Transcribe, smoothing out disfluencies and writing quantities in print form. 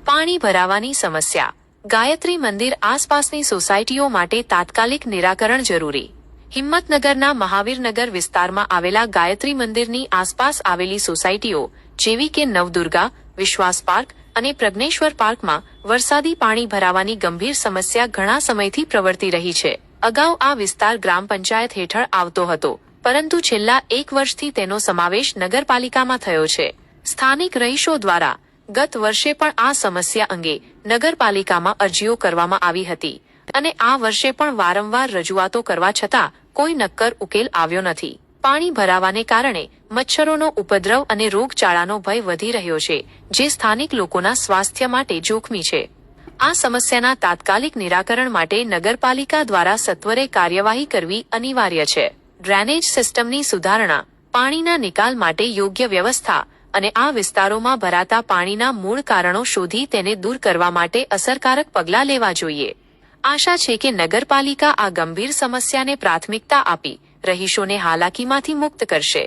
પાણી ભરાવાની સમસ્યા. ગાયત્રી મંદિર આસપાસની સોસાયટીઓ માટે તાત્કાલિક નિરાકરણ જરૂરી. હિંમતનગરના મહાવીરનગર વિસ્તારમાં આવેલા ગાયત્રી મંદિરની આસપાસ આવેલી સોસાયટીઓ જેવી કે નવદુર્ગા, વિશ્વાસ પાર્ક અને પ્રજ્ઞેશ્વર પાર્કમાં વરસાદી પાણી ભરાવાની ગંભીર સમસ્યા ઘણા સમયથી પ્રવર્તી રહી છે. અગાઉ આ વિસ્તાર ગ્રામ પંચાયત હેઠળ આવતો હતો, પરંતુ છેલ્લા 1 વર્ષથી તેનો સમાવેશ નગરપાલિકામાં થયો છે. સ્થાનિક રહીશો દ્વારા ગત વર્ષે પણ આ સમસ્યા અંગે નગરપાલિકામાં અરજીઓ કરવામાં આવી હતી અને આ વર્ષે પણ વારંવાર રજૂઆતો કરવા છતાં કોઈ નક્કર ઉકેલ આવ્યો નથી. પાણી ભરાવાને કારણે મચ્છરોનો ઉપદ્રવ અને રોગચાળાનો ભય વધી રહ્યો છે, જે સ્થાનિક લોકોના સ્વાસ્થ્ય માટે જોખમી છે. આ સમસ્યાના તાત્કાલિક નિરાકરણ માટે નગરપાલિકા દ્વારા સત્વરે કાર્યવાહી કરવી અનિવાર્ય છે. ડ્રેનેજ સિસ્ટમની સુધારણા, પાણીના નિકાલ માટે યોગ્ય વ્યવસ્થા અને આ વિસ્તારોમાં ભરાતા પાણીના મૂળ કારણો શોધી તેને દૂર કરવા માટે અસરકારક પગલાં લેવા જોઈએ. આશા છે કે નગરપાલિકા આ ગંભીર સમસ્યાને પ્રાથમિકતા આપી રહીશોને હાલાકીમાંથી મુક્ત કરશે.